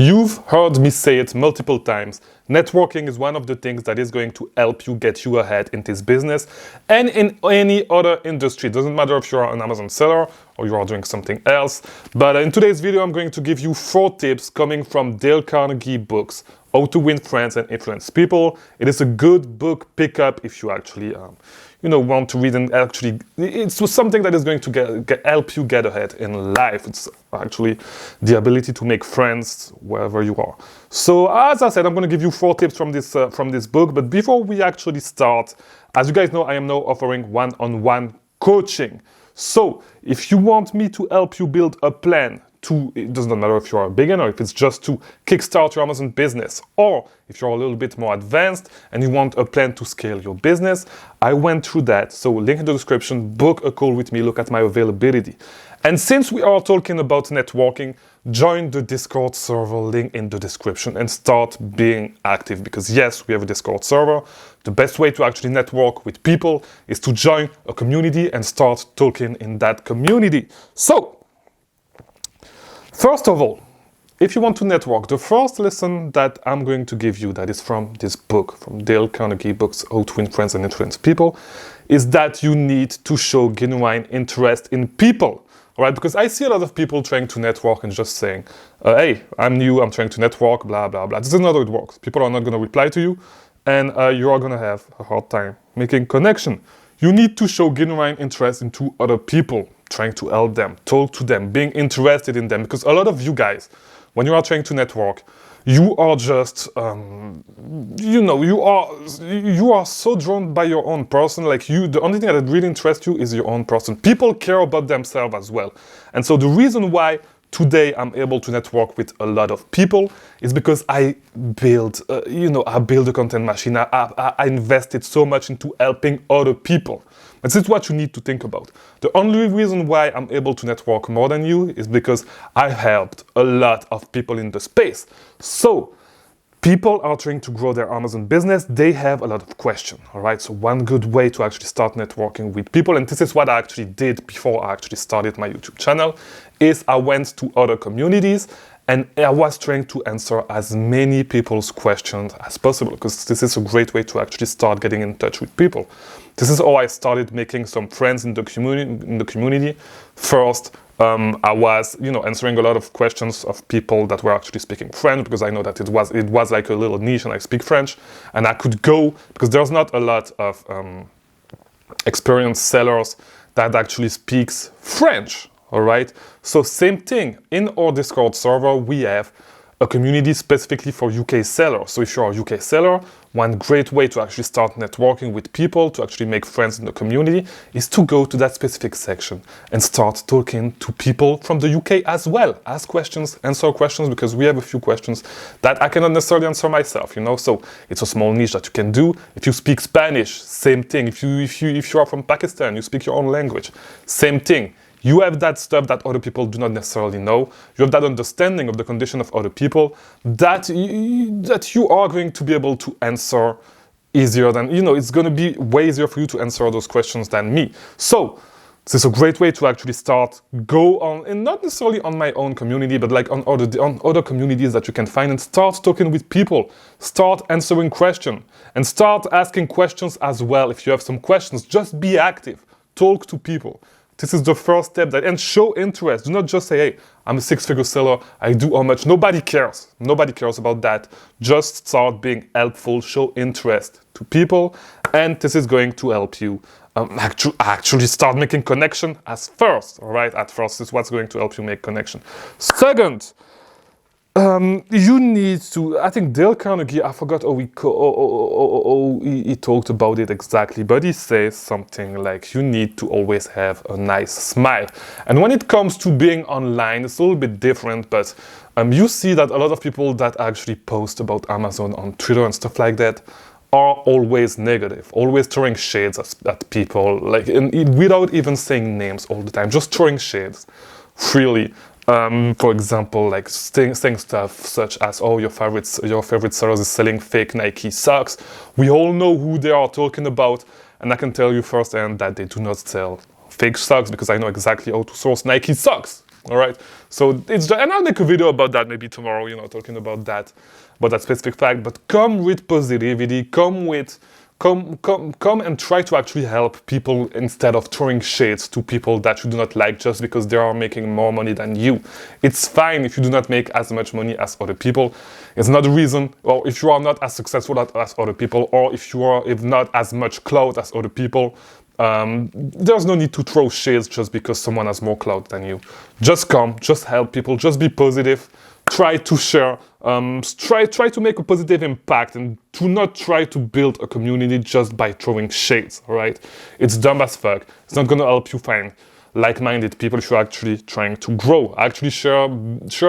You've heard me say it multiple times. Networking is one of the things that is going to help you get you ahead in this business and in any other industry. It doesn't matter if you're an Amazon seller or you are doing something else. But in today's video, I'm going to give you 4 tips coming from Dale Carnegie books, How to Win Friends and Influence People. It is a good book pickup if you actually want to read, and actually it's something that is going to help you get ahead in life. It's actually the ability to make friends wherever you are. So as I said, I'm going to give you 4 tips from this book. But before we actually start, as you guys know, I am now offering one-on-one coaching. So if you want me to help you build a plan, it doesn't matter if you're a beginner, if it's just to kickstart your Amazon business, or if you're a little bit more advanced and you want a plan to scale your business, I went through that. So link in the description, book a call with me, look at my availability. And since we are talking about networking, join the Discord server, link in the description, and start being active. Because yes, we have a Discord server. The best way to actually network with people is to join a community and start talking in that community. So, first of all, if you want to network, the first lesson that I'm going to give you, that is from this book, from Dale Carnegie books, How to Win Friends and Influence People, is that you need to show genuine interest in people. All right, because I see a lot of people trying to network and just saying, hey, I'm new, I'm trying to network, blah, blah, blah. This is not how it works. People are not going to reply to you, and you are going to have a hard time making connection. You need to show genuine interest into other people, trying to help them, talk to them, being interested in them. Because a lot of you guys, when you are trying to network, you are just, you are so drawn by your own person. Like the only thing that really interests you is your own person. People care about themselves as well. And so the reason why today I'm able to network with a lot of people is because I build a content machine. I invested so much into helping other people. And this is what you need to think about. The only reason why I'm able to network more than you is because I helped a lot of people in the space. So people are trying to grow their Amazon business. They have a lot of questions, all right? So one good way to actually start networking with people, and this is what I actually did before I actually started my YouTube channel, is I went to other communities and I was trying to answer as many people's questions as possible, because this is a great way to actually start getting in touch with people. This is how I started making some friends in the community. First, I was, answering a lot of questions of people that were actually speaking French, because I know that it was like a little niche, and I speak French, and I could go because there's not a lot of experienced sellers that actually speaks French. All right. So same thing in our Discord server, we have a community specifically for UK sellers. So if you're a UK seller, one great way to actually start networking with people, to actually make friends in the community, is to go to that specific section and start talking to people from the UK as well. Ask questions, answer questions, because we have a few questions that I cannot necessarily answer myself, So it's a small niche that you can do. If you speak Spanish, same thing. If you are from Pakistan, you speak your own language, same thing. You have that stuff that other people do not necessarily know. You have that understanding of the condition of other people that you are going to be able to answer easier than, it's going to be way easier for you to answer those questions than me. So this is a great way to actually go on, and not necessarily on my own community, but like on other communities that you can find, and start talking with people, start answering questions, and start asking questions as well. If you have some questions, just be active, talk to people. This is the first step, and show interest. Do not just say, hey, I'm a 6-figure seller, I do how much. Nobody cares. Nobody cares about that. Just start being helpful, show interest to people, and this is going to help you actually start making connection as first, all right? At first, this is what's going to help you make connection. Second, you need to, I think Dale Carnegie, I forgot how he talked about it exactly, but he says something like you need to always have a nice smile. And when it comes to being online, it's a little bit different, but you see that a lot of people that actually post about Amazon on Twitter and stuff like that are always negative, always throwing shades at people, like without even saying names all the time, just throwing shades freely. For example, like saying stuff such as, oh, your favorite seller is selling fake Nike socks. We all know who they are talking about, and I can tell you firsthand that they do not sell fake socks, because I know exactly how to source Nike socks. All right. So it's just, and I'll make a video about that maybe tomorrow, talking about that specific fact. But come with positivity, come and try to actually help people instead of throwing shades to people that you do not like just because they are making more money than you. It's fine if you do not make as much money as other people. It's not the reason, or if you are not as successful as other people, or if not as much clout as other people. There's no need to throw shades just because someone has more clout than you. Just come, just help people, just be positive. Try to share, try to make a positive impact, and do not try to build a community just by throwing shades, all right? It's dumb as fuck. It's not gonna help you find like-minded people if you're actually trying to grow. Actually share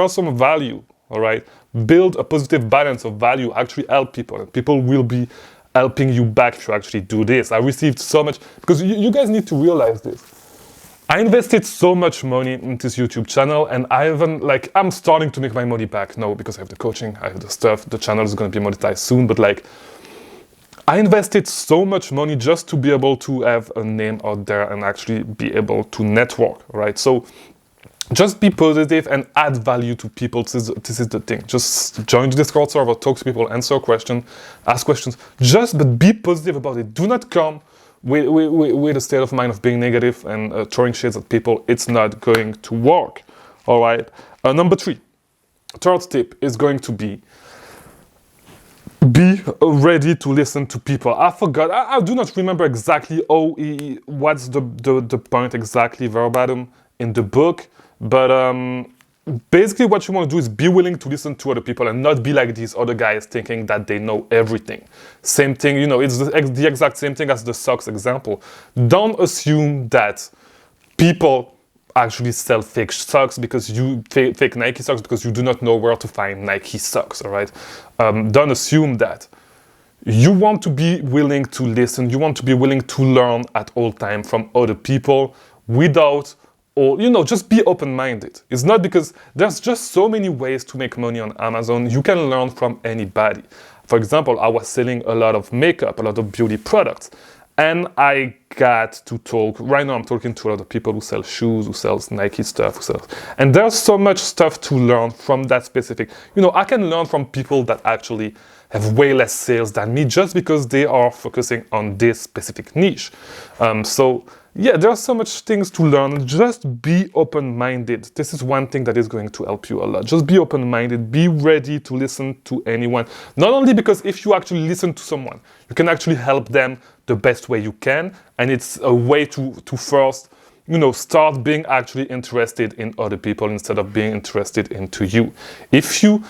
some value, all right? Build a positive balance of value, actually help people, and people will be helping you back if you actually do this. I received so much, because you guys need to realize this. I invested so much money in this YouTube channel, and I'm starting to make my money back now because I have the coaching, I have the stuff, the channel is going to be monetized soon, but I invested so much money just to be able to have a name out there and actually be able to network, right? So just be positive and add value to people. This is the thing. Just join the Discord server, talk to people, answer questions, ask questions. But be positive about it. Do not come with a state of mind of being negative and throwing shades at people. It's not going to work. All right. Number 3, third tip is going to be ready to listen to people. I forgot. I do not remember exactly what's the point exactly verbatim in the book. But basically what you want to do is be willing to listen to other people and not be like these other guys thinking that they know everything. Same thing, it's the exact same thing as the socks example. Don't assume that people actually sell fake socks because fake Nike socks because you do not know where to find Nike socks, all right? Don't assume that. You want to be willing to listen. You want to be willing to learn at all time from other people without, or just be open-minded. It's not because there's just so many ways to make money on Amazon. You can learn from anybody. For example, I was selling a lot of makeup, a lot of beauty products, and I got to talk. Right now I'm talking to a lot of people who sell shoes, who sells Nike stuff, and there's so much stuff to learn from that specific. I can learn from people that actually have way less sales than me just because they are focusing on this specific niche. Yeah, there are so much things to learn. Just be open-minded. This is one thing that is going to help you a lot. Just be open-minded. Be ready to listen to anyone. Not only because if you actually listen to someone, you can actually help them the best way you can. And it's a way to first, start being actually interested in other people instead of being interested into you. If you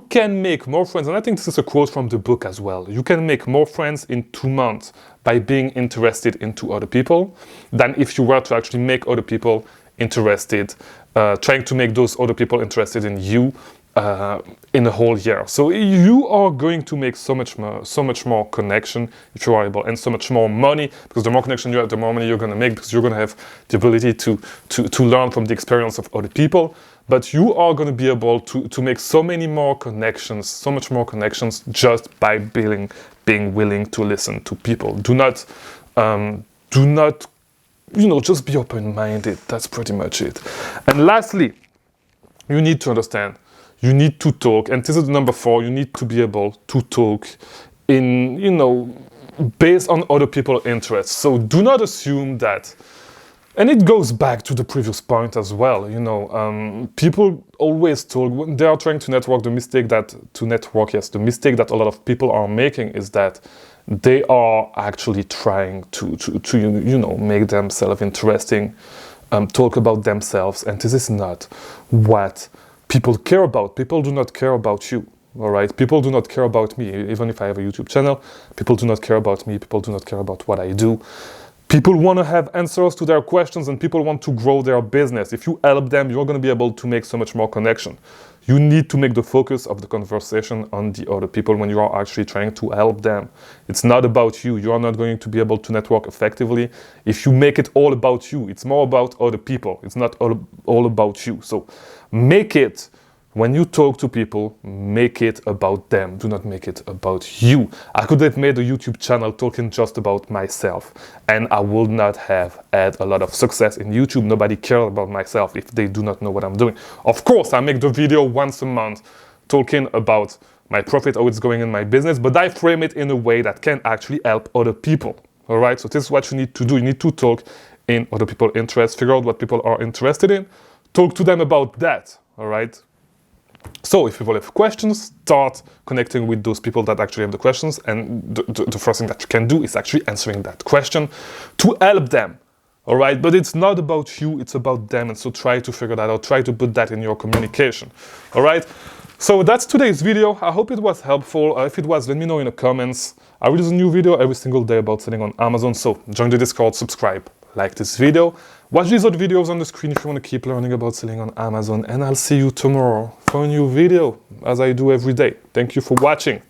can make more friends, and I think this is a quote from the book as well. You can make more friends in 2 months by being interested into other people than if you were to actually make other people interested, trying to make those other people interested in you in a whole year. So you are going to make so much more connection if you are able, and so much more money, because the more connection you have, the more money you're going to make, because you're going to have the ability to learn from the experience of other people. But you are going to be able to make so much more connections just by being willing to listen to people. Do not, just be open-minded. That's pretty much it. And lastly, you need to understand, you need to talk, and this is number 4, you need to be able to talk in, based on other people's interests. So do not assume that. And it goes back to the previous point as well. People always talk when they are trying to network. The mistake that a lot of people are making is that they are actually trying to make themselves interesting, talk about themselves, and this is not what people care about. People do not care about you. All right, people do not care about me. Even if I have a YouTube channel, people do not care about me. People do not care about what I do. People want to have answers to their questions, and people want to grow their business. If you help them, you're going to be able to make so much more connection. You need to make the focus of the conversation on the other people when you are actually trying to help them. It's not about you. You are not going to be able to network effectively if you make it all about you. It's more about other people. It's not all about you. So make it when you talk to people, make it about them. Do not make it about you. I could have made a YouTube channel talking just about myself, and I would not have had a lot of success in YouTube. Nobody cares about myself if they do not know what I'm doing. Of course, I make the video once a month talking about my profit, how it's going in my business, but I frame it in a way that can actually help other people. All right, so this is what you need to do. You need to talk in other people's interests, figure out what people are interested in, talk to them about that. All right. So if people have questions, start connecting with those people that actually have the questions, and the first thing that you can do is actually answering that question to help them. All right, but it's not about you, it's about them, and so try to figure that out, try to put that in your communication. All right, so that's today's video. I hope it was helpful. If it was, let me know in the comments. I release a new video every single day about selling on Amazon, so join the Discord, subscribe, like this video. Watch these other videos on the screen if you want to keep learning about selling on Amazon, and I'll see you tomorrow for a new video, as I do every day. Thank you for watching.